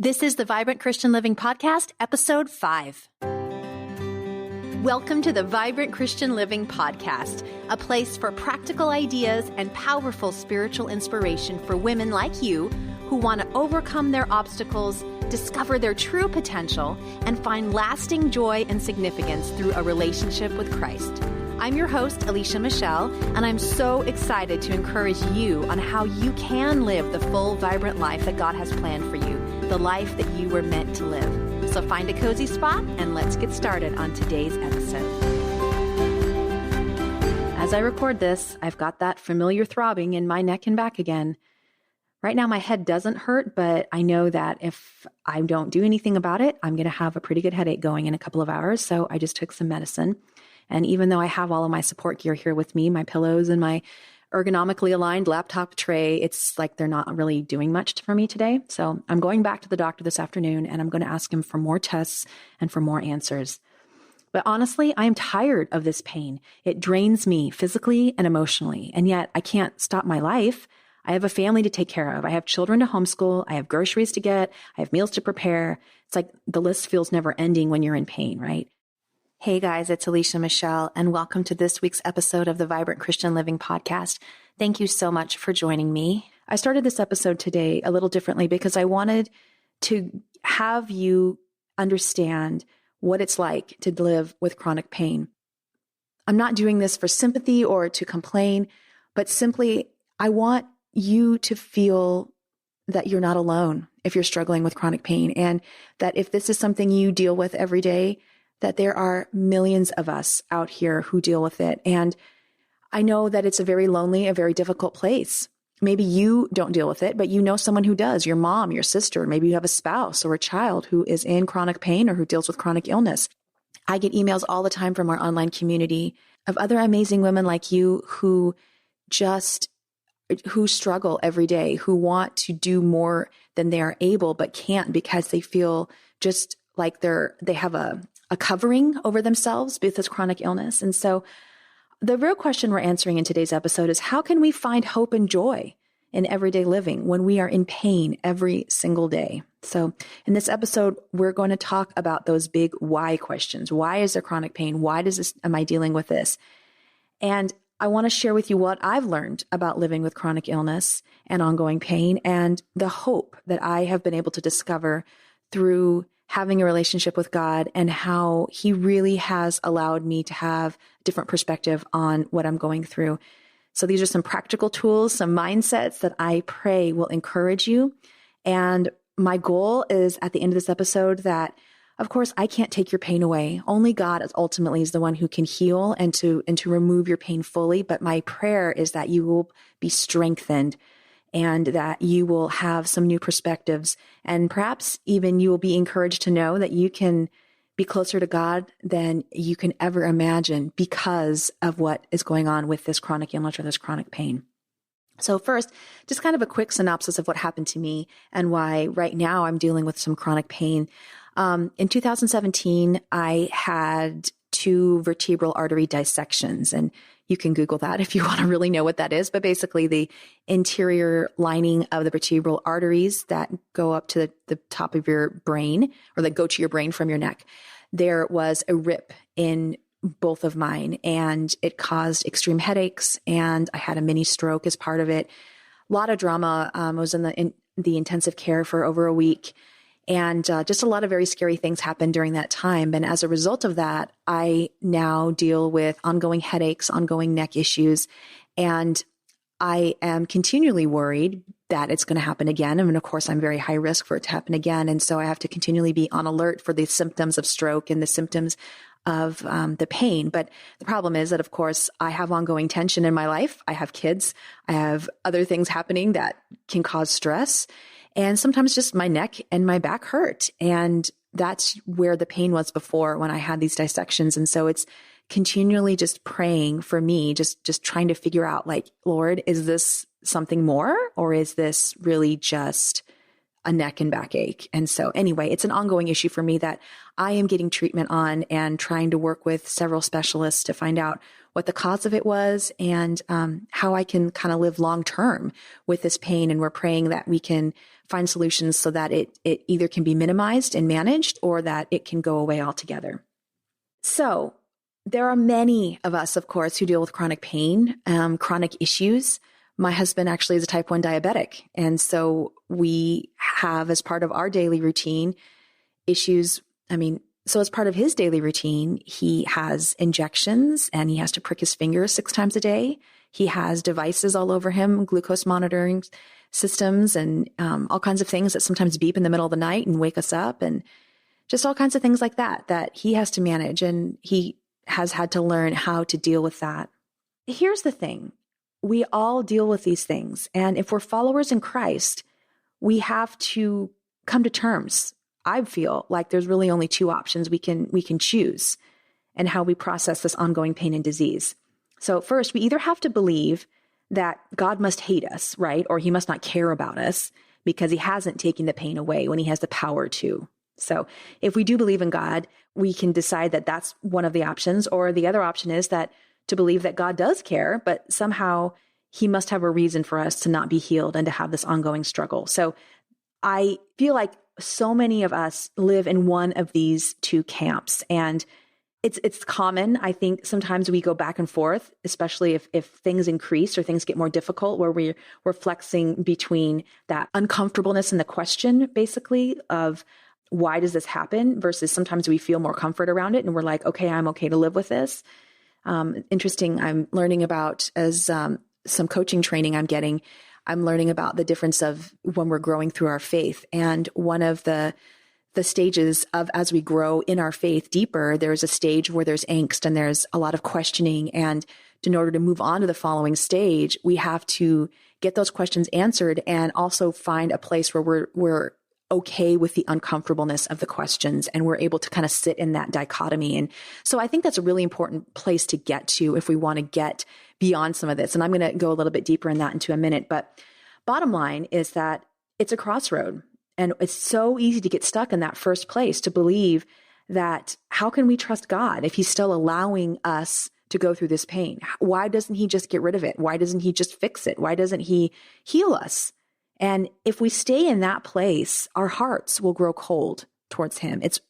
This is the Vibrant Christian Living Podcast, Episode 5. Welcome to the Vibrant Christian Living Podcast, a place for practical ideas and powerful spiritual inspiration for women like you who want to overcome their obstacles, discover their true potential, and find lasting joy and significance through a relationship with Christ. I'm your host, Alicia Michelle, and I'm so excited to encourage you on how you can live the full, vibrant life that God has planned for you, the life that you were meant to live. So find a cozy spot and let's get started on today's episode. As I record this, I've got that familiar throbbing in my neck and back again. Right now, my head doesn't hurt, but I know that if I don't do anything about it, I'm going to have a pretty good headache going in a couple of hours. So I just took some medicine. And even though I have all of my support gear here with me, my pillows and my ergonomically aligned laptop tray, it's like they're not really doing much for me today. So I'm going back to the doctor this afternoon and I'm going to ask him for more tests and for more answers. But honestly, I am tired of this pain. It drains me physically and emotionally. And yet I can't stop my life. I have a family to take care of. I have children to homeschool. I have groceries to get. I have meals to prepare. It's like the list feels never ending when you're in pain, right? Hey guys, it's Alicia Michelle, and welcome to this week's episode of the Vibrant Christian Living Podcast. Thank you so much for joining me. I started this episode today a little differently because I wanted to have you understand what it's like to live with chronic pain. I'm not doing this for sympathy or to complain, but simply I want you to feel that you're not alone if you're struggling with chronic pain, and that if this is something you deal with every day, that there are millions of us out here who deal with it. And I know that it's a very lonely, a very difficult place. Maybe you don't deal with it, but you know someone who does, your mom, your sister, maybe you have a spouse or a child who is in chronic pain or who deals with chronic illness. I get emails all the time from our online community of other amazing women like you who struggle every day, who want to do more than they are able, but can't because they feel just like they have a covering over themselves with this chronic illness. And so the real question we're answering in today's episode is, how can we find hope and joy in everyday living when we are in pain every single day? So in this episode, we're going to talk about those big why questions. Why is there chronic pain? Why am I dealing with this? And I want to share with you what I've learned about living with chronic illness and ongoing pain, and the hope that I have been able to discover through having a relationship with God, and how He really has allowed me to have a different perspective on what I'm going through. So these are some practical tools, some mindsets that I pray will encourage you. And my goal is at the end of this episode that, of course, I can't take your pain away. Only God ultimately is the one who can heal and to remove your pain fully. But my prayer is that you will be strengthened, and that you will have some new perspectives, and perhaps even you will be encouraged to know that you can be closer to God than you can ever imagine because of what is going on with this chronic illness or this chronic pain. So first, just kind of a quick synopsis of what happened to me and why right now I'm dealing with some chronic pain. In 2017, I had 2 vertebral artery dissections, and you can Google that if you want to really know what that is. But basically, the interior lining of the vertebral arteries that go up to the top of your brain, or that go to your brain from your neck, there was a rip in both of mine, and it caused extreme headaches, and I had a mini stroke as part of it. A lot of drama. I was in the intensive care for over a week. And just a lot of very scary things happened during that time. And as a result of that, I now deal with ongoing headaches, ongoing neck issues. And I am continually worried that it's going to happen again. I mean, of course, I'm very high risk for it to happen again. And so I have to continually be on alert for the symptoms of stroke and the symptoms of the pain. But the problem is that, of course, I have ongoing tension in my life. I have kids. I have other things happening that can cause stress. And sometimes just my neck and my back hurt. And that's where the pain was before when I had these dissections. And so it's continually just praying for me, just trying to figure out, like, Lord, is this something more, or is this really just a neck and back ache? And so anyway, it's an ongoing issue for me that I am getting treatment on and trying to work with several specialists to find out what the cause of it was and how I can kind of live long term with this pain. And we're praying that we can find solutions so that it either can be minimized and managed or that it can go away altogether. So there are many of us, of course, who deal with chronic pain, chronic issues. My husband actually is a type 1 diabetic. And so we have, as part of our daily routine, issues. So as part of his daily routine, he has injections and he has to prick his fingers 6 times a day. He has devices all over him, glucose monitoring systems and all kinds of things that sometimes beep in the middle of the night and wake us up, and just all kinds of things like that he has to manage. And he has had to learn how to deal with that. Here's the thing. We all deal with these things. And if we're followers in Christ, we have to come to terms. I feel like there's really only 2 options we can choose and how we process this ongoing pain and disease. So first, we either have to believe that God must hate us, right? Or he must not care about us because he hasn't taken the pain away when he has the power to. So if we do believe in God, we can decide that that's one of the options. Or the other option is that to believe that God does care, but somehow he must have a reason for us to not be healed and to have this ongoing struggle. So I feel like so many of us live in one of these 2 camps, and it's common. I think sometimes we go back and forth, especially if things increase or things get more difficult, where we're flexing between that uncomfortableness and the question, basically, of why does this happen, versus sometimes we feel more comfort around it and we're like, okay, I'm okay to live with this. Interesting. I'm learning about, as some coaching training I'm learning about the difference of when we're growing through our faith. And one of the stages of, as we grow in our faith deeper, there's a stage where there's angst and there's a lot of questioning. And in order to move on to the following stage, we have to get those questions answered and also find a place where we're okay with the uncomfortableness of the questions, and we're able to kind of sit in that dichotomy. And so I think that's a really important place to get to if we want to get beyond some of this. And I'm going to go a little bit deeper in that into a minute. But bottom line is that it's a crossroad, and it's so easy to get stuck in that first place, to believe that how can we trust God if he's still allowing us to go through this pain? Why doesn't he just get rid of it? Why doesn't he just fix it? Why doesn't he heal us? And if we stay in that place, our hearts will grow cold towards him. It's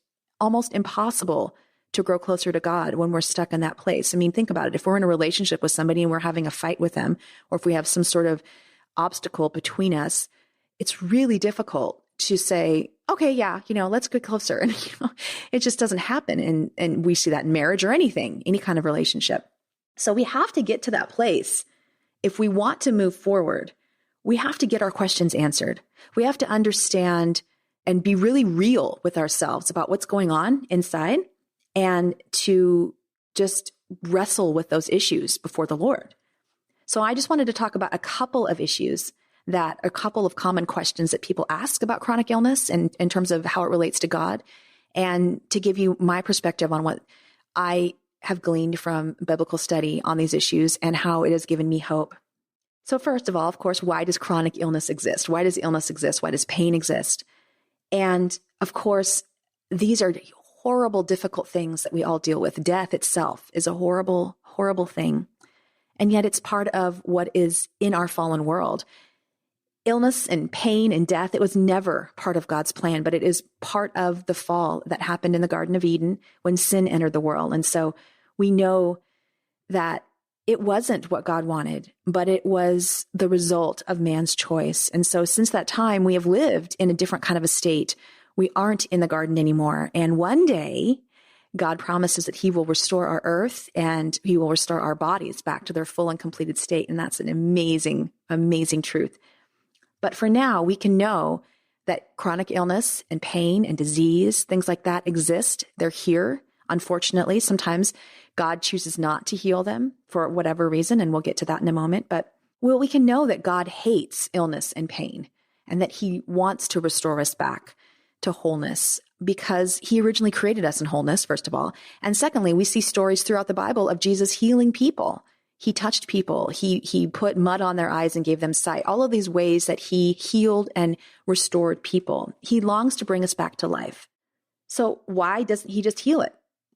almost impossible to grow closer to God when we're stuck in that place. I mean, think about it. If we're in a relationship with somebody and we're having a fight with them, or if we have some sort of obstacle between us, it's really difficult to say, okay, yeah, let's get closer. And it just doesn't happen. And we see that in marriage or anything, any kind of relationship. So we have to get to that place. If we want to move forward, we have to get our questions answered. We have to understand and be really real with ourselves about what's going on inside, and to just wrestle with those issues before the Lord. So I just wanted to talk about a couple of issues, a couple of common questions that people ask about chronic illness and in terms of how it relates to God, and to give you my perspective on what I have gleaned from biblical study on these issues and how it has given me hope. So first of all, of course, why does chronic illness exist? Why does illness exist? Why does pain exist? And of course, these are horrible, difficult things that we all deal with. Death itself is a horrible, horrible thing. And yet it's part of what is in our fallen world. Illness and pain and death, it was never part of God's plan, but it is part of the fall that happened in the Garden of Eden when sin entered the world. And so we know that it wasn't what God wanted, but it was the result of man's choice. And so since that time, we have lived in a different kind of a state. We aren't in the garden anymore. And one day, God promises that he will restore our earth and he will restore our bodies back to their full and completed state. And that's an amazing, amazing truth. But for now, we can know that chronic illness and pain and disease, things like that exist. They're here. Unfortunately, sometimes God chooses not to heal them for whatever reason, and we'll get to that in a moment. But we can know that God hates illness and pain, and that he wants to restore us back to wholeness because he originally created us in wholeness, first of all. And secondly, we see stories throughout the Bible of Jesus healing people. He touched people. He put mud on their eyes and gave them sight. All of these ways that he healed and restored people. He longs to bring us back to life. So why doesn't he just heal it?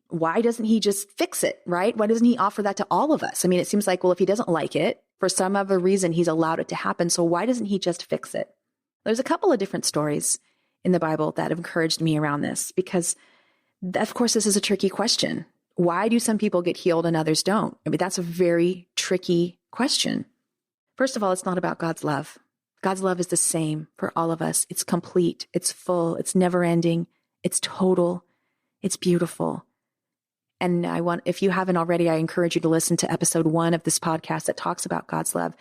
Why doesn't he just fix it, right? Why doesn't he offer that to all of us? I mean, it seems like, well, if he doesn't like it, for some other reason, he's allowed it to happen. So why doesn't he just fix it? There's a couple of different stories in the Bible that have encouraged me around this because, of course, this is a tricky question. Why do some people get healed and others don't? I mean, that's a very tricky question. First of all, it's not about God's love. God's love is the same for all of us. It's complete, it's full, it's never ending, it's total, it's beautiful. And if you haven't already, I encourage you to listen to episode 1 of this podcast that talks about God's love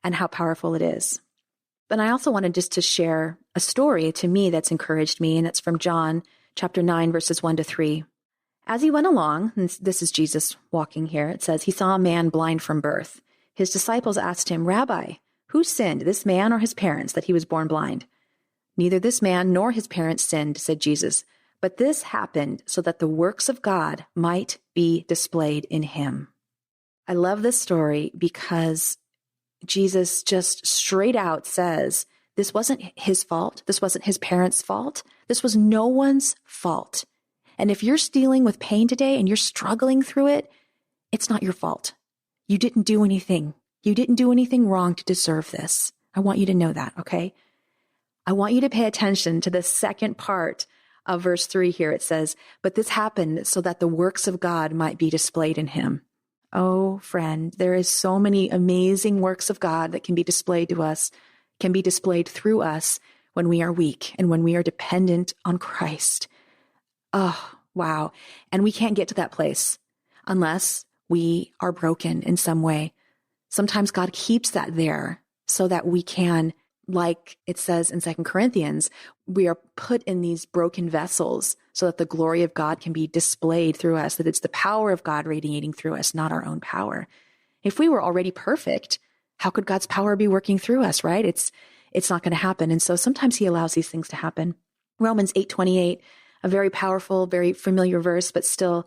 and how powerful it is. But I also wanted just to share a story to me that's encouraged me, and it's from John chapter 9, verses 1-3. As he went along, and this is Jesus walking here, it says, he saw a man blind from birth. His disciples asked him, Rabbi, who sinned, this man or his parents, that he was born blind? Neither this man nor his parents sinned, said Jesus, but this happened so that the works of God might be displayed in him. I love this story because Jesus just straight out says, this wasn't his fault. This wasn't his parents' fault. This was no one's fault. And if you're dealing with pain today and you're struggling through it, it's not your fault. You didn't do anything. You didn't do anything wrong to deserve this. I want you to know that, okay? I want you to pay attention to the second part of verse 3 here. It says, but this happened so that the works of God might be displayed in him. Oh, friend, there is so many amazing works of God that can be displayed to us, can be displayed through us when we are weak and when we are dependent on Christ. Oh, wow. And we can't get to that place unless we are broken in some way. Sometimes God keeps that there so that we can, like it says in 2 Corinthians, we are put in these broken vessels so that the glory of God can be displayed through us, that it's the power of God radiating through us, not our own power. If we were already perfect, how could God's power be working through us, right? It's not going to happen. And so sometimes he allows these things to happen. Romans 8:28, a very powerful, very familiar verse, but still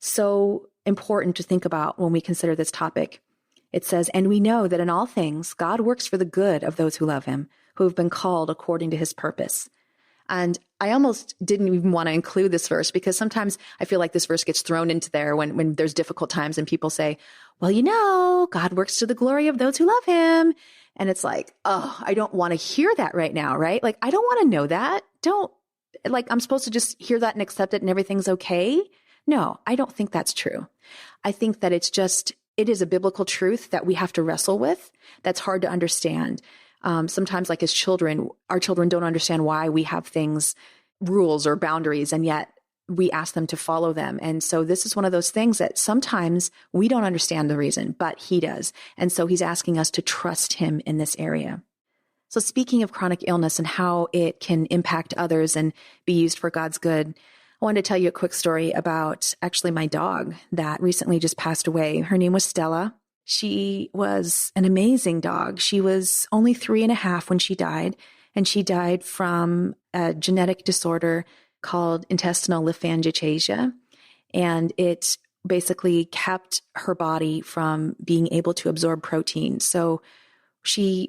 so important to think about when we consider this topic. It says, and we know that in all things, God works for the good of those who love him, who have been called according to his purpose. And I almost didn't even want to include this verse because sometimes I feel like this verse gets thrown into there when there's difficult times and people say, well, God works to the glory of those who love him. And it's like, oh, I don't want to hear that right now, right? Like, I don't want to know that. I'm supposed to just hear that and accept it and everything's okay. No, I don't think that's true. I think that it is a biblical truth that we have to wrestle with. That's hard to understand. Sometimes, like as children, our children don't understand why we have things, rules or boundaries, and yet we ask them to follow them. And so this is one of those things that sometimes we don't understand the reason, but he does. And so he's asking us to trust him in this area. So speaking of chronic illness and how it can impact others and be used for God's good, I wanted to tell you a quick story about actually my dog that recently just passed away. Her name was Stella. She was an amazing dog. She was only 3.5 when she died, and she died from a genetic disorder called intestinal lymphangiectasia. And it basically kept her body from being able to absorb protein. So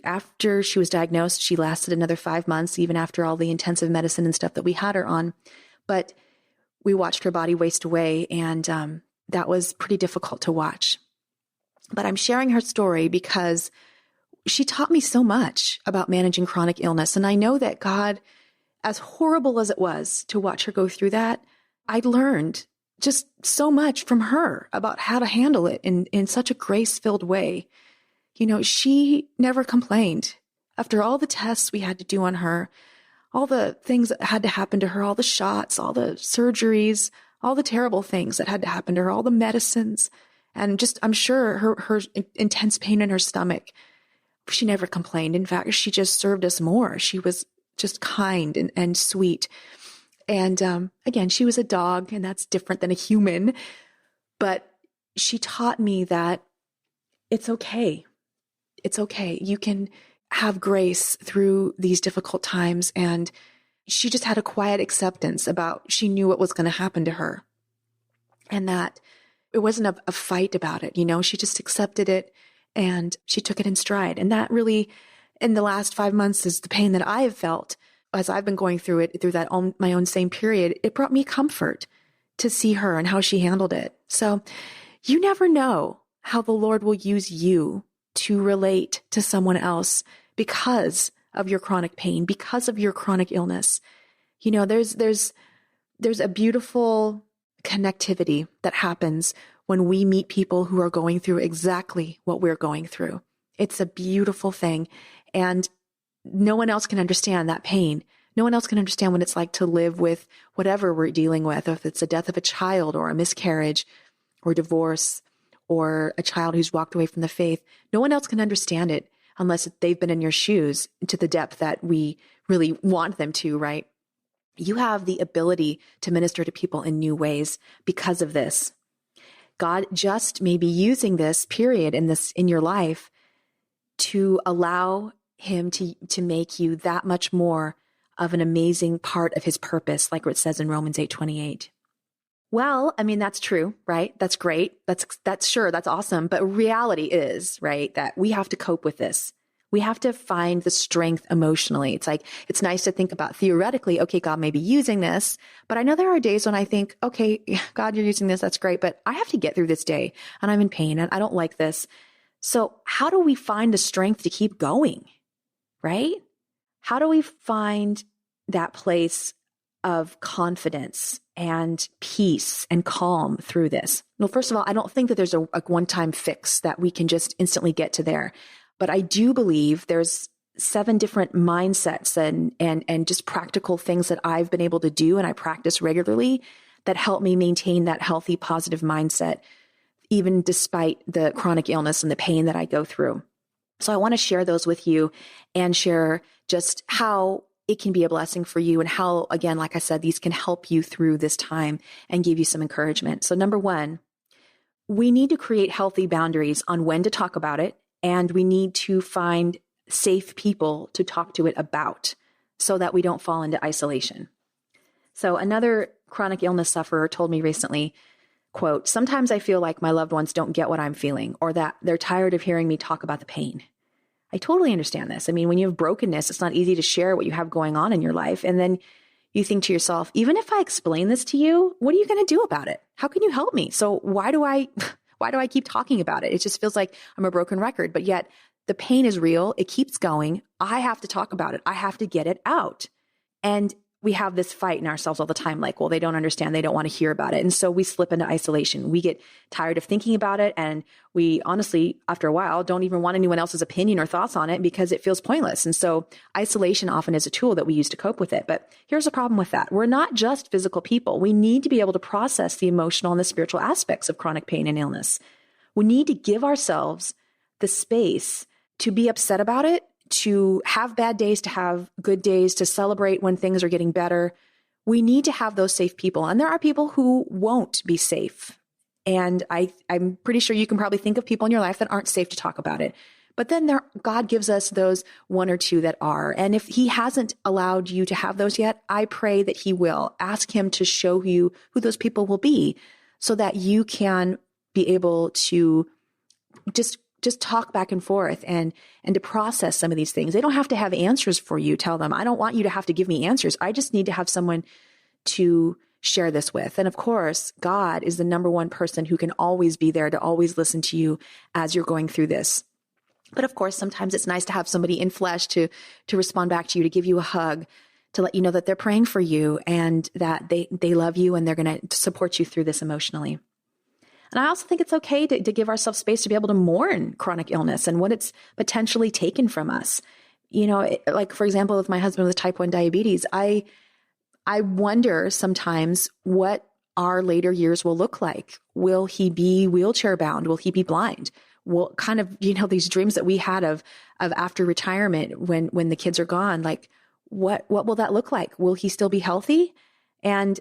after she was diagnosed, she lasted another 5 months, even after all the intensive medicine and stuff that we had her on. But we watched her body waste away, and that was pretty difficult to watch. But I'm sharing her story because she taught me so much about managing chronic illness. And I know that God, as horrible as it was to watch her go through that, I learned just so much from her about how to handle it in such a grace-filled way. She never complained. After all the tests we had to do on her, all the things that had to happen to her, all the shots, all the surgeries, all the terrible things that had to happen to her, all the medicines, and just, I'm sure her intense pain in her stomach, she never complained. In fact, she just served us more. She was just kind and sweet. And again, she was a dog, and that's different than a human. But she taught me that it's okay. It's okay. You can have grace through these difficult times. And she just had a quiet acceptance she knew what was going to happen to her, and that it wasn't a fight about it. She just accepted it and she took it in stride. And that really, in the last 5 months, is the pain that I have felt as I've been going through it, through my own same period. It brought me comfort to see her and how she handled it. So you never know how the Lord will use you to relate to someone else because of your chronic pain, because of your chronic illness. You know, there's a beautiful connectivity that happens when we meet people who are going through exactly what we're going through. It's a beautiful thing. And no one else can understand that pain. No one else can understand what it's like to live with whatever we're dealing with, if it's the death of a child or a miscarriage or divorce or a child who's walked away from the faith. No one else can understand it unless they've been in your shoes to the depth that we really want them to, right? You have the ability to minister to people in new ways because of this. God just may be using this period in your life to allow him to make you that much more of an amazing part of his purpose, like it says in Romans 8:28. Well, I mean, that's true, right? That's great. That's sure. That's awesome. But reality is, right, that we have to cope with this. We have to find the strength emotionally. It's like, it's nice to think about theoretically, okay, God may be using this, but I know there are days when I think, okay, God, you're using this. That's great. But I have to get through this day and I'm in pain and I don't like this. So how do we find the strength to keep going, right? How do we find that place of confidence and peace and calm through this? Well, first of all, I don't think that there's a one-time fix that we can just instantly get to there. But I do believe there's 7 different mindsets and just practical things that I've been able to do and I practice regularly that help me maintain that healthy, positive mindset, even despite the chronic illness and the pain that I go through. So I want to share those with you and share just how it can be a blessing for you and how, again, like I said, these can help you through this time and give you some encouragement. So number 1, we need to create healthy boundaries on when to talk about it. And we need to find safe people to talk to it about so that we don't fall into isolation. So another chronic illness sufferer told me recently, quote, "Sometimes I feel like my loved ones don't get what I'm feeling or that they're tired of hearing me talk about the pain." I totally understand this. I mean, when you have brokenness, it's not easy to share what you have going on in your life. And then you think to yourself, even if I explain this to you, what are you going to do about it? How can you help me? So why do I keep talking about it? It just feels like I'm a broken record, but yet the pain is real. It keeps going. I have to talk about it. I have to get it out. And we have this fight in ourselves all the time, like, well, they don't understand. They don't want to hear about it. And so we slip into isolation. We get tired of thinking about it. And we honestly, after a while, don't even want anyone else's opinion or thoughts on it because it feels pointless. And so isolation often is a tool that we use to cope with it. But here's the problem with that. We're not just physical people. We need to be able to process the emotional and the spiritual aspects of chronic pain and illness. We need to give ourselves the space to be upset about it, to have bad days, to have good days, to celebrate when things are getting better. We need to have those safe people. And there are people who won't be safe. And I'm pretty sure you can probably think of people in your life that aren't safe to talk about it. But then God gives us those 1 or 2 that are. And if he hasn't allowed you to have those yet, I pray that he will. Ask him to show you who those people will be so that you can be able to just talk back and forth and to process some of these things. They don't have to have answers for you. Tell them, I don't want you to have to give me answers. I just need to have someone to share this with. And of course, God is the number one person who can always be there to always listen to you as you're going through this. But of course, sometimes it's nice to have somebody in flesh to respond back to you, to give you a hug, to let you know that they're praying for you and that they love you and they're going to support you through this emotionally. And I also think it's okay to give ourselves space to be able to mourn chronic illness and what it's potentially taken from us. You know, like for example, with my husband with type 1 diabetes, I wonder sometimes what our later years will look like. Will he be wheelchair bound? Will he be blind? Well, kind of, you know, these dreams that we had of after retirement when the kids are gone, like what will that look like? Will he still be healthy? And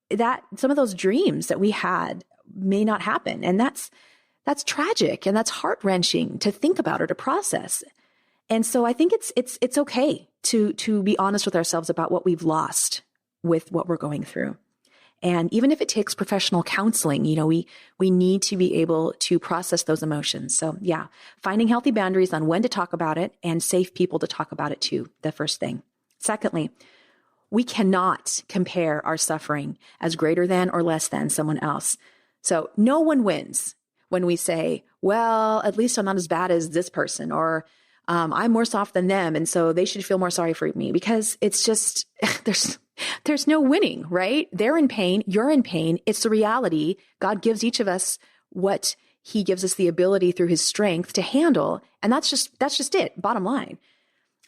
that some of those dreams that we had may not happen. And that's tragic and that's heart-wrenching to think about or to process. And so I think it's okay to be honest with ourselves about what we've lost with what we're going through. And even if it takes professional counseling, you know, we need to be able to process those emotions. So yeah, finding healthy boundaries on when to talk about it and safe people to talk about it too, the first thing. Secondly, we cannot compare our suffering as greater than or less than someone else. So no one wins when we say, well, at least I'm not as bad as this person, or I'm more soft than them. And so they should feel more sorry for me, because it's just, there's no winning, right? They're in pain. You're in pain. It's the reality. God gives each of us what he gives us the ability through his strength to handle. And that's just it. Bottom line.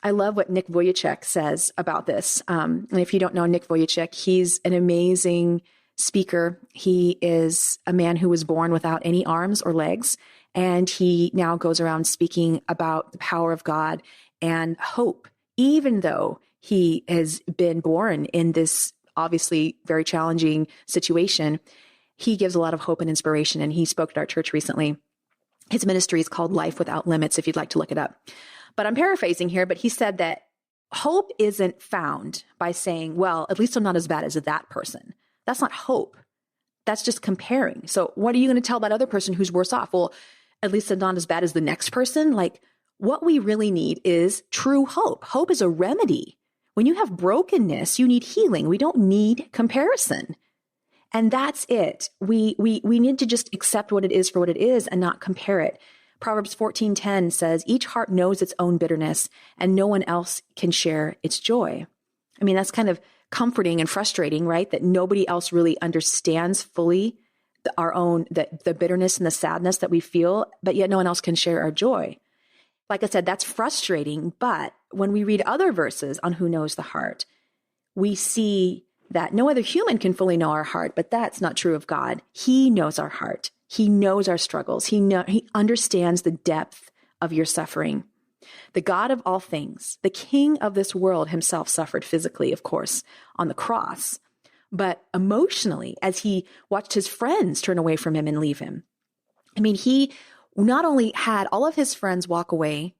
I love what Nick Vujicic says about this. And if you don't know Nick Vujicic, he's an amazing speaker. He is a man who was born without any arms or legs. And he now goes around speaking about the power of God and hope, even though he has been born in this obviously very challenging situation. He gives a lot of hope and inspiration. And he spoke at our church recently. His ministry is called Life Without Limits, if you'd like to look it up. But I'm paraphrasing here, but he said that hope isn't found by saying, well, at least I'm not as bad as that person. That's not hope. That's just comparing. So what are you going to tell that other person who's worse off? Well, at least I'm not as bad as the next person. Like, what we really need is true hope. Hope is a remedy. When you have brokenness, you need healing. We don't need comparison. And that's it. We need to just accept what it is for what it is and not compare it. Proverbs 14:10 says, each heart knows its own bitterness and no one else can share its joy. I mean, that's kind of comforting and frustrating, right? That nobody else really understands fully the bitterness and the sadness that we feel, but yet no one else can share our joy. Like I said, that's frustrating. But when we read other verses on who knows the heart, we see that no other human can fully know our heart, but that's not true of God. He knows our heart. He knows our struggles. He understands the depth of your suffering. The God of all things, the King of this world himself suffered physically, of course, on the cross, but emotionally as he watched his friends turn away from him and leave him. I mean, he not only had all of his friends walk away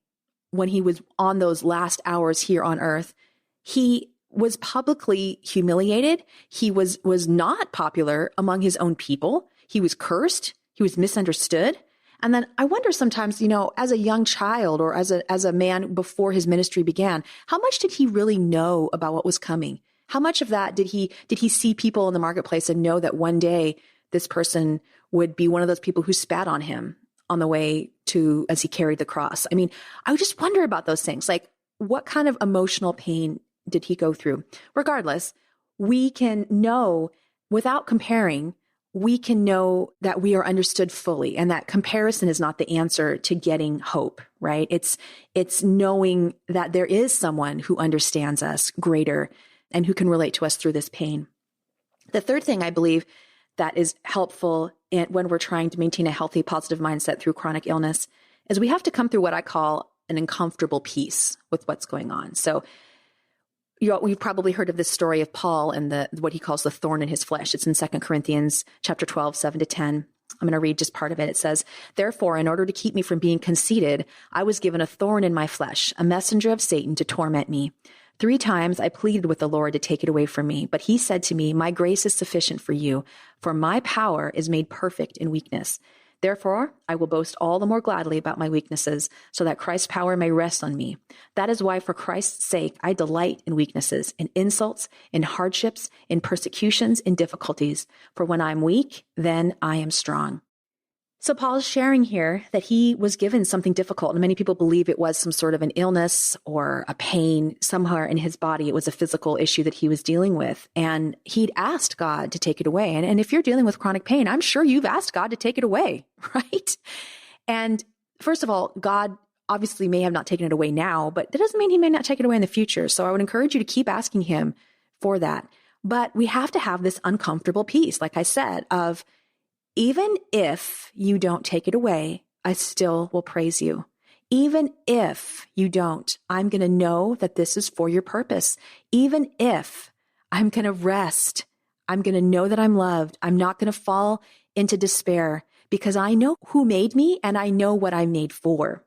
when he was on those last hours here on earth, he was publicly humiliated. He was not popular among his own people. He was cursed. He was misunderstood. And then I wonder sometimes, as a young child or as a man before his ministry began, how much did he really know about what was coming? How much of that did he see people in the marketplace and know that one day this person would be one of those people who spat on him on the way to, as he carried the cross? I mean, I would just wonder about those things. Like, what kind of emotional pain did he go through? Regardless, we can know without comparing, we can know that we are understood fully, and that comparison is not the answer to getting hope, right? It's knowing that there is someone who understands us greater and who can relate to us through this pain. The third thing I believe that is helpful when we're trying to maintain a healthy, positive mindset through chronic illness is we have to come through what I call an uncomfortable peace with what's going on. So you've probably heard of this story of Paul and what he calls the thorn in his flesh. It's in 2 Corinthians chapter 12, 7-10. I'm going to read just part of it. It says, therefore, in order to keep me from being conceited, I was given a thorn in my flesh, a messenger of Satan to torment me. 3 times I pleaded with the Lord to take it away from me, but he said to me, my grace is sufficient for you, for my power is made perfect in weakness. Therefore, I will boast all the more gladly about my weaknesses, so that Christ's power may rest on me. That is why, for Christ's sake, I delight in weaknesses, in insults, in hardships, in persecutions, in difficulties. For when I am weak, then I am strong. So Paul is sharing here that he was given something difficult, and many people believe it was some sort of an illness or a pain somewhere in his body. It was a physical issue that he was dealing with, and he'd asked God to take it away. And if you're dealing with chronic pain, I'm sure you've asked God to take it away, right? And first of all, God obviously may have not taken it away now, but that doesn't mean he may not take it away in the future. So I would encourage you to keep asking him for that. But we have to have this uncomfortable peace, like I said, of even if you don't take it away, I still will praise you. Even if you don't, I'm going to know that this is for your purpose. Even if I'm going to rest, I'm going to know that I'm loved. I'm not going to fall into despair because I know who made me and I know what I'm made for.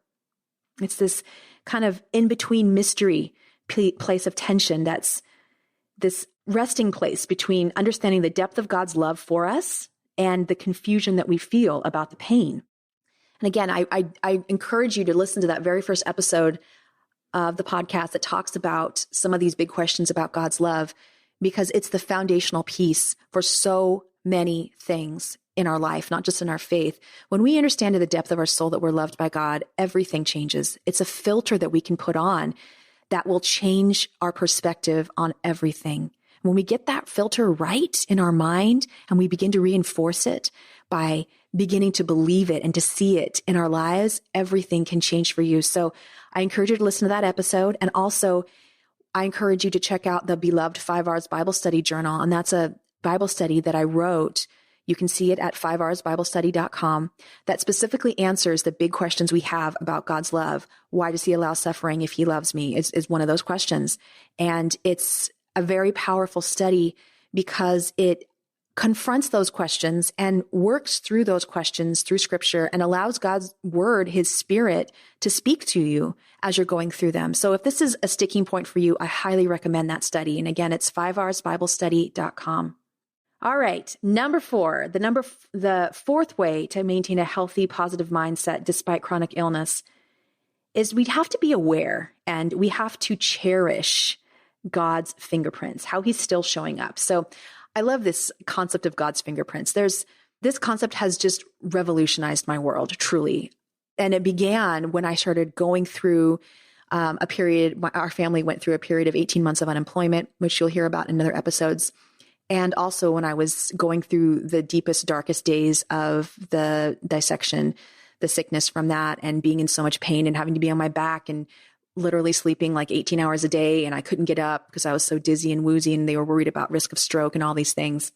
It's this kind of in-between mystery place of tension that's this resting place between understanding the depth of God's love for us and the confusion that we feel about the pain. And again, I encourage you to listen to that very first episode of the podcast that talks about some of these big questions about God's love, because it's the foundational piece for so many things in our life, not just in our faith. When we understand to the depth of our soul that we're loved by God, everything changes. It's a filter that we can put on that will change our perspective on everything. When we get that filter right in our mind and we begin to reinforce it by beginning to believe it and to see it in our lives, everything can change for you. So I encourage you to listen to that episode. And also, I encourage you to check out the Beloved 5 Hours Bible Study Journal. And that's a Bible study that I wrote. You can see it at 5hoursbiblestudy.com that specifically answers the big questions we have about God's love. Why does he allow suffering if he loves me is one of those questions. And it's a very powerful study because it confronts those questions and works through those questions through scripture and allows God's word, his spirit, to speak to you as you're going through them. So if this is a sticking point for you, I highly recommend that study. And again, it's 5hoursbiblestudy.com. All right. Number 4, the fourth way to maintain a healthy, positive mindset despite chronic illness is we have to be aware and we have to cherish God's fingerprints, how he's still showing up. So I love this concept of God's fingerprints. This concept has just revolutionized my world, truly. And it began when I started going through a period, our family went through a period of 18 months of unemployment, which you'll hear about in other episodes. And also when I was going through the deepest, darkest days of the dissection, the sickness from that, and being in so much pain and having to be on my back and literally sleeping like 18 hours a day. And I couldn't get up because I was so dizzy and woozy and they were worried about risk of stroke and all these things.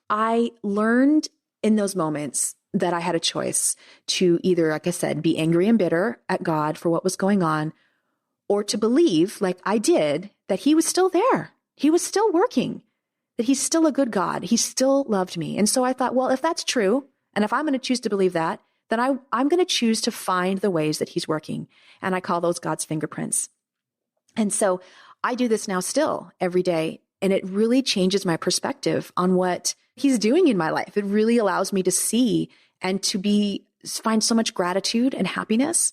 I learned in those moments that I had a choice to either, like I said, be angry and bitter at God for what was going on, or to believe, like I did, that he was still there. He was still working, that he's still a good God. He still loved me. And so I thought, well, if that's true, and if I'm going to choose to believe that, then I'm going to choose to find the ways that he's working. And I call those God's fingerprints. And so I do this now still every day. And it really changes my perspective on what he's doing in my life. It really allows me to see and to find so much gratitude and happiness.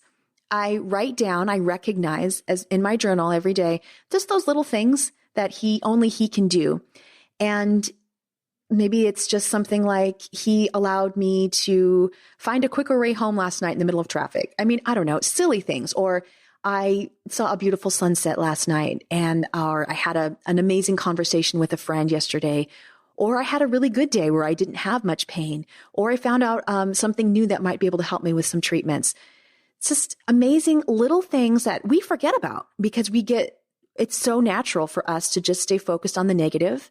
I write down, I recognize as in my journal every day, just those little things that only he can do. And maybe it's just something like he allowed me to find a quicker way home last night in the middle of traffic. I mean, I don't know, silly things. Or I saw a beautiful sunset last night, or I had an amazing conversation with a friend yesterday. Or I had a really good day where I didn't have much pain. Or I found out something new that might be able to help me with some treatments. It's just amazing little things that we forget about because it's so natural for us to just stay focused on the negative.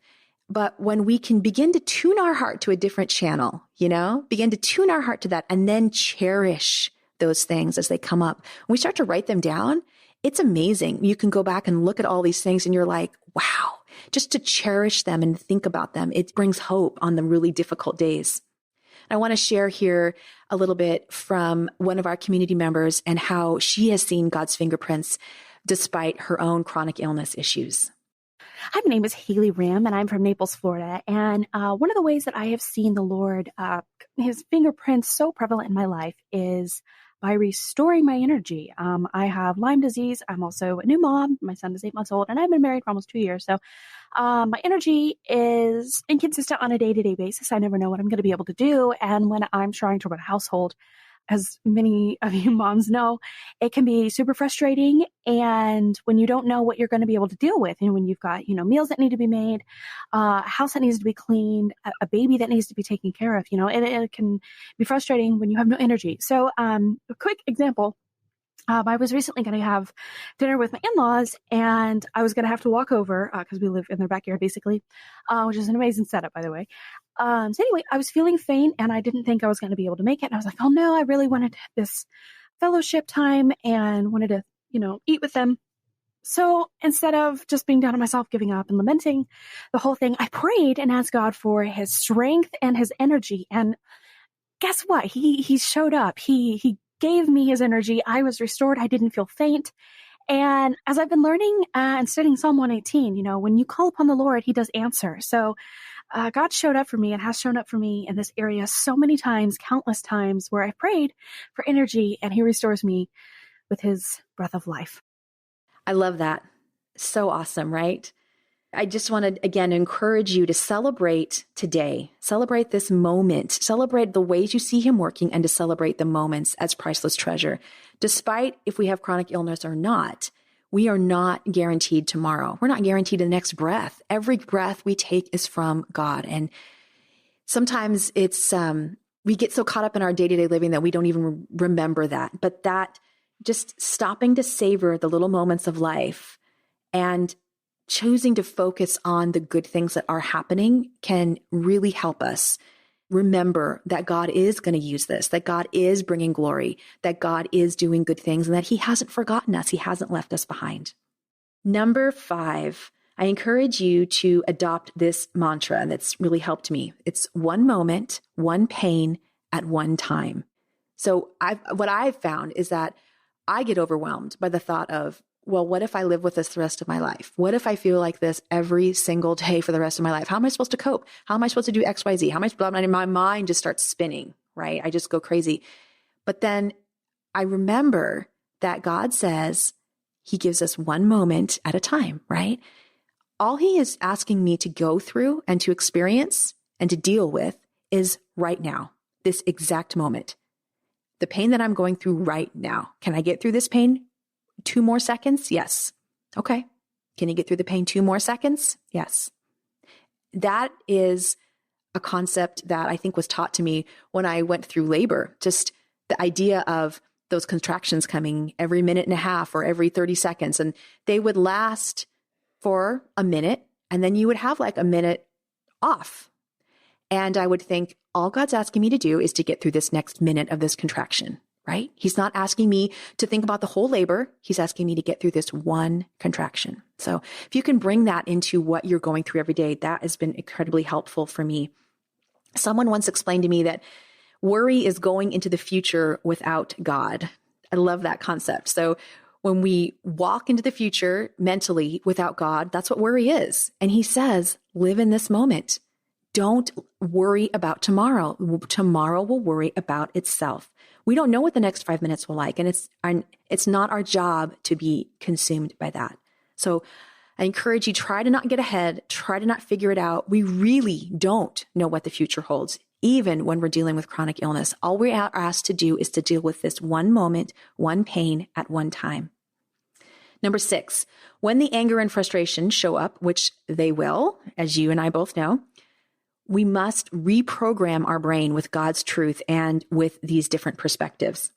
But when we can begin to tune our heart to a different channel, begin to tune our heart to that and then cherish those things as they come up. When we start to write them down, it's amazing. You can go back and look at all these things and you're like, wow, just to cherish them and think about them. It brings hope on the really difficult days. I want to share here a little bit from one of our community members and how she has seen God's fingerprints despite her own chronic illness issues. Hi, my name is Haley Ram, and I'm from Naples, Florida. And one of the ways that I have seen the Lord, his fingerprints so prevalent in my life is by restoring my energy. I have Lyme disease. I'm also a new mom. My son is 8 months old, and I've been married for almost 2 years. So my energy is inconsistent on a day-to-day basis. I never know what I'm going to be able to do. And when I'm trying to run a household, as many of you moms know, it can be super frustrating. And when you don't know what you're going to be able to deal with, and when you've got, meals that need to be made, a house that needs to be cleaned, a baby that needs to be taken care of, it can be frustrating when you have no energy. So a quick example. I was recently going to have dinner with my in-laws, and I was going to have to walk over because we live in their backyard, basically, which is an amazing setup, by the way. So anyway, I was feeling faint, and I didn't think I was going to be able to make it. And I was like, oh no, I really wanted this fellowship time and wanted to, eat with them. So instead of just being down on myself, giving up and lamenting the whole thing, I prayed and asked God for his strength and his energy. And guess what? He showed up. He gave me his energy. I was restored. I didn't feel faint. And as I've been learning and studying Psalm 118, when you call upon the Lord, he does answer. So God showed up for me and has shown up for me in this area so many times, countless times, where I prayed for energy and he restores me with his breath of life. I love that. So awesome, right? I just want to, again, encourage you to celebrate today, celebrate this moment, celebrate the ways you see him working, and to celebrate the moments as priceless treasure. Despite if we have chronic illness or not, we are not guaranteed tomorrow. We're not guaranteed the next breath. Every breath we take is from God. And sometimes it's, we get so caught up in our day-to-day living that we don't even remember that. But that just stopping to savor the little moments of life and choosing to focus on the good things that are happening can really help us remember that God is going to use this, that God is bringing glory, that God is doing good things, and that he hasn't forgotten us. He hasn't left us behind. Number 5, I encourage you to adopt this mantra that's really helped me. It's one moment, one pain at one time. So what I've found is that I get overwhelmed by the thought of, well, what if I live with this the rest of my life? What if I feel like this every single day for the rest of my life? How am I supposed to cope? How am I supposed to do X, Y, Z? How am I supposed to, my mind just starts spinning, right? I just go crazy. But then I remember that God says he gives us one moment at a time, right? All he is asking me to go through and to experience and to deal with is right now, this exact moment. The pain that I'm going through right now. Can I get through this pain 2 more seconds? Yes. Okay. Can you get through the pain 2 more seconds? Yes. That is a concept that I think was taught to me when I went through labor. Just the idea of those contractions coming every minute and a half or every 30 seconds. And they would last for a minute, and then you would have like a minute off. And I would think, all God's asking me to do is to get through this next minute of this contraction, right? He's not asking me to think about the whole labor. He's asking me to get through this one contraction. So if you can bring that into what you're going through every day, that has been incredibly helpful for me. Someone once explained to me that worry is going into the future without God. I love that concept. So when we walk into the future mentally without God, that's what worry is. And he says, live in this moment. Don't worry about tomorrow. Tomorrow will worry about itself. We don't know what the next 5 minutes will like, and it's not our job to be consumed by that. So I encourage you, try to not get ahead, try to not figure it out. We really don't know what the future holds, even when we're dealing with chronic illness. All we are asked to do is to deal with this one moment, one pain at one time. Number 6, when the anger and frustration show up, which they will, as you and I both know, we must reprogram our brain with God's truth and with these different perspectives.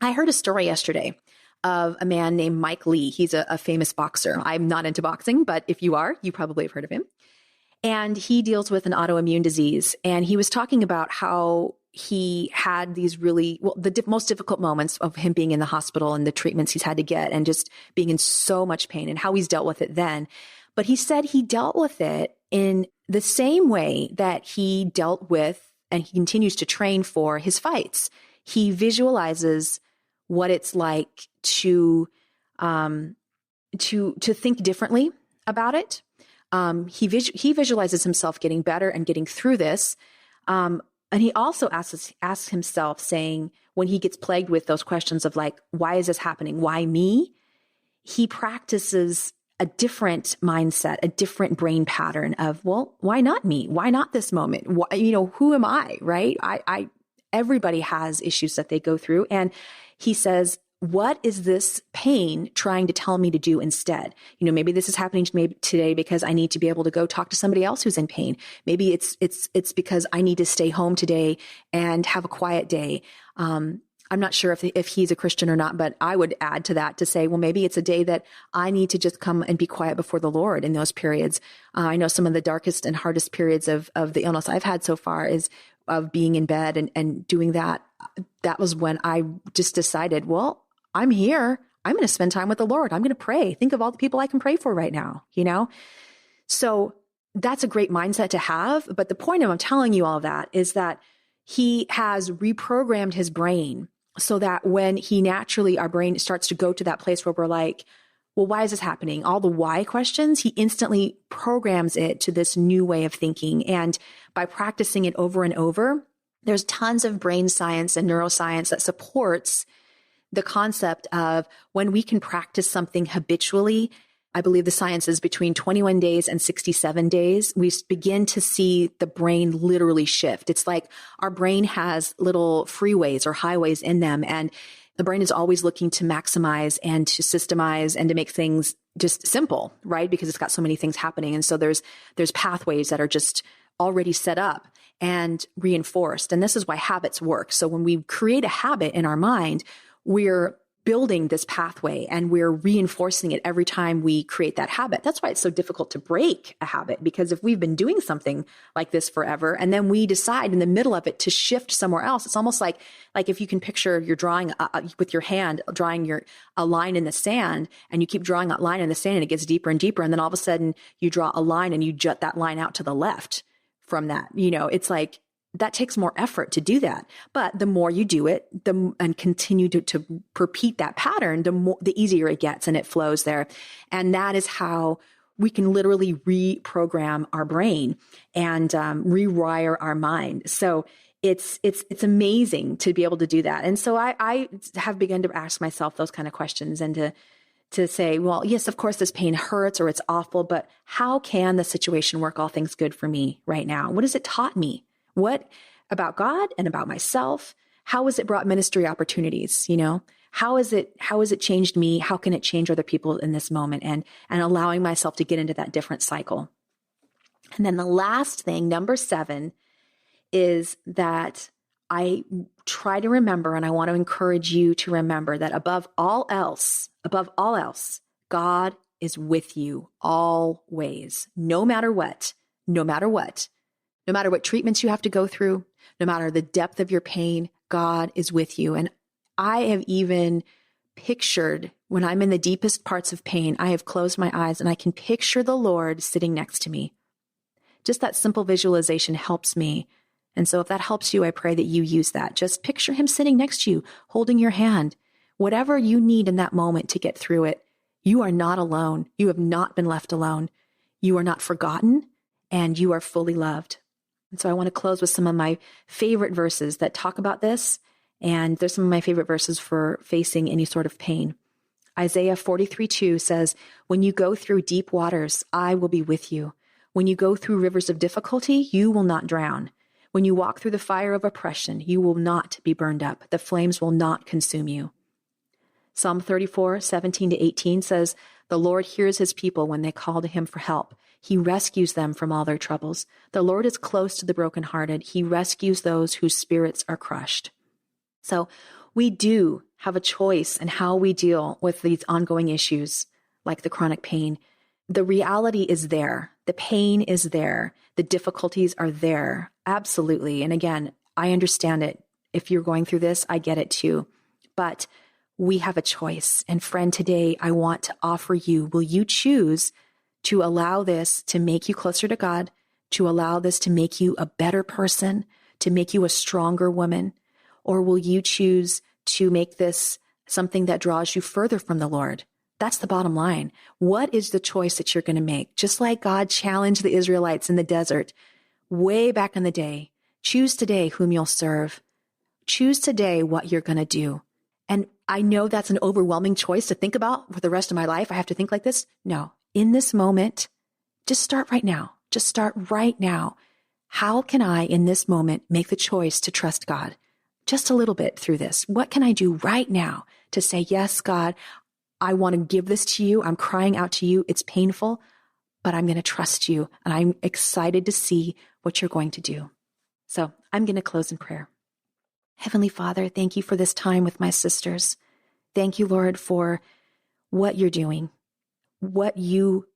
I heard a story yesterday of a man named Mike Lee. He's a famous boxer. I'm not into boxing, but if you are, you probably have heard of him. And he deals with an autoimmune disease. And he was talking about how he had these really, most difficult moments of him being in the hospital and the treatments he's had to get and just being in so much pain and how he's dealt with it then. But he said he dealt with it in the same way that he dealt with and he continues to train for his fights. He visualizes what it's like to think differently about it. He visualizes himself getting better and getting through this. And he also asks himself, saying, when he gets plagued with those questions of like, why is this happening? Why me? He practices a different mindset, a different brain pattern of, well, why not me? Why not this moment? Why, who am I, right? Everybody has issues that they go through. And he says, what is this pain trying to tell me to do instead? Maybe this is happening to me today because I need to be able to go talk to somebody else who's in pain. Maybe it's because I need to stay home today and have a quiet day. I'm not sure if he's a Christian or not, but I would add to that to say, well, maybe it's a day that I need to just come and be quiet before the Lord in those periods. I know some of the darkest and hardest periods of the illness I've had so far is of being in bed and doing that. That was when I just decided, well, I'm here. I'm going to spend time with the Lord. I'm going to pray. Think of all the people I can pray for right now, So that's a great mindset to have. But the point of I'm telling you all of that is that he has reprogrammed his brain so that when our brain starts to go to that place where we're like, well, why is this happening? All the why questions, he instantly programs it to this new way of thinking. And by practicing it over and over, there's tons of brain science and neuroscience that supports the concept of when we can practice something habitually, I believe the science is between 21 days and 67 days, we begin to see the brain literally shift. It's like our brain has little freeways or highways in them, and the brain is always looking to maximize and to systemize and to make things just simple, right? Because it's got so many things happening. And so there's pathways that are just already set up and reinforced. And this is why habits work. So when we create a habit in our mind, we're building this pathway and we're reinforcing it every time we create that habit. That's why it's so difficult to break a habit, because if we've been doing something like this forever and then we decide in the middle of it to shift somewhere else, it's almost like if you can picture you're drawing with your hand, drawing a line in the sand, and you keep drawing that line in the sand and it gets deeper and deeper. And then all of a sudden you draw a line and you jut that line out to the left from that. It's like, that takes more effort to do that. But the more you do it, and continue to repeat that pattern, the easier it gets and it flows there. And that is how we can literally reprogram our brain and rewire our mind. So it's amazing to be able to do that. And so I have begun to ask myself those kind of questions and to say, well, yes, of course, this pain hurts or it's awful, but how can the situation work all things good for me right now? What has it taught me? What about God and about myself? How has it brought ministry opportunities? How has it changed me? How can it change other people in this moment? And allowing myself to get into that different cycle. And then the last thing, number 7, is that I try to remember, and I want to encourage you to remember that above all else, God is with you always, no matter what. No matter what treatments you have to go through, no matter the depth of your pain, God is with you. And I have even pictured, when I'm in the deepest parts of pain, I have closed my eyes and I can picture the Lord sitting next to me. Just that simple visualization helps me. And so if that helps you, I pray that you use that. Just picture him sitting next to you, holding your hand. Whatever you need in that moment to get through it, you are not alone. You have not been left alone. You are not forgotten, and you are fully loved. And so I want to close with some of my favorite verses that talk about this. And there's some of my favorite verses for facing any sort of pain. Isaiah 43:2 says, "When you go through deep waters, I will be with you. When you go through rivers of difficulty, you will not drown. When you walk through the fire of oppression, you will not be burned up. The flames will not consume you." Psalm 34:17-18 says, "The Lord hears his people when they call to him for help. He rescues them from all their troubles. The Lord is close to the brokenhearted. He rescues those whose spirits are crushed." So we do have a choice in how we deal with these ongoing issues, like the chronic pain. The reality is there. The pain is there. The difficulties are there. Absolutely. And again, I understand it. If you're going through this, I get it too. But we have a choice. And friend, today I want to offer you, will you choose to allow this to make you closer to God, to allow this to make you a better person, to make you a stronger woman? Or will you choose to make this something that draws you further from the Lord? That's the bottom line. What is the choice that you're going to make? Just like God challenged the Israelites in the desert way back in the day, choose today whom you'll serve. Choose today what you're going to do. And I know that's an overwhelming choice to think about for the rest of my life. I have to think like this. No. In this moment, just start right now. Just start right now. How can I, in this moment, make the choice to trust God just a little bit through this? What can I do right now to say, yes, God, I want to give this to you. I'm crying out to you. It's painful, but I'm going to trust you. And I'm excited to see what you're going to do. So I'm going to close in prayer. Heavenly Father, thank you for this time with my sisters. Thank you, Lord, for what you're doing, what you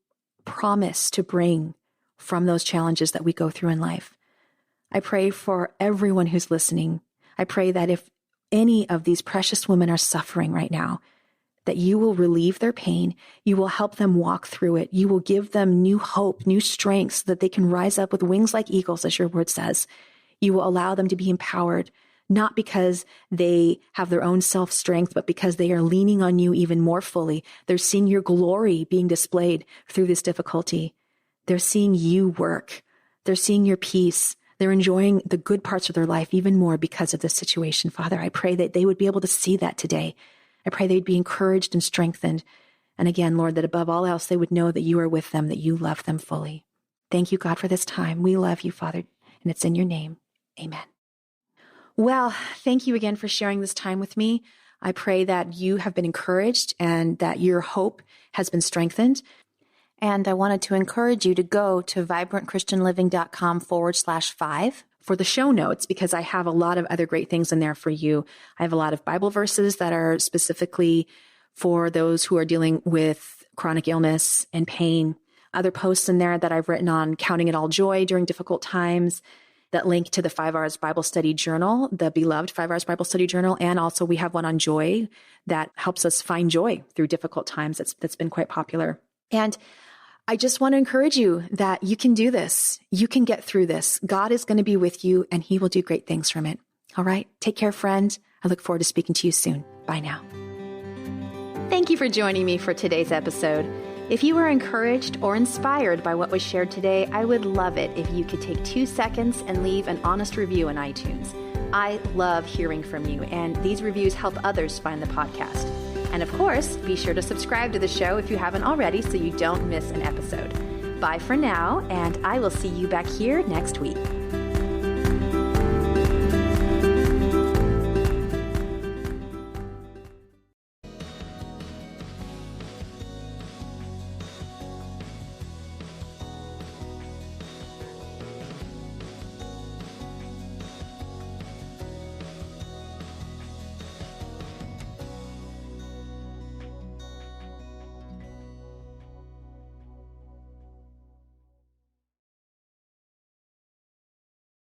promise to bring from those challenges that we go through in life. I pray for everyone who's listening. I pray that if any of these precious women are suffering right now, that you will relieve their pain. You will help them walk through it. You will give them new hope, new strength so that they can rise up with wings like eagles, as your word says. You will allow them to be empowered, not because they have their own self-strength, but because they are leaning on you even more fully. They're seeing your glory being displayed through this difficulty. They're seeing you work. They're seeing your peace. They're enjoying the good parts of their life even more because of this situation. Father, I pray that they would be able to see that today. I pray they'd be encouraged and strengthened. And again, Lord, that above all else, they would know that you are with them, that you love them fully. Thank you, God, for this time. We love you, Father, and it's in your name. Amen. Well, thank you again for sharing this time with me. I pray that you have been encouraged and that your hope has been strengthened. And I wanted to encourage you to go to vibrantchristianliving.com/5 for the show notes, because I have a lot of other great things in there for you. I have a lot of Bible verses that are specifically for those who are dealing with chronic illness and pain. Other posts in there that I've written on counting it all joy during difficult times, that link to the 5 Hours Bible Study Journal, the beloved 5 Hours Bible Study Journal. And also we have one on joy that helps us find joy through difficult times. That's been quite popular. And I just want to encourage you that you can do this. You can get through this. God is going to be with you and he will do great things from it. All right. Take care, friend. I look forward to speaking to you soon. Bye now. Thank you for joining me for today's episode. If you were encouraged or inspired by what was shared today, I would love it if you could take 2 seconds and leave an honest review in iTunes. I love hearing from you, and these reviews help others find the podcast. And of course, be sure to subscribe to the show if you haven't already so you don't miss an episode. Bye for now, and I will see you back here next week.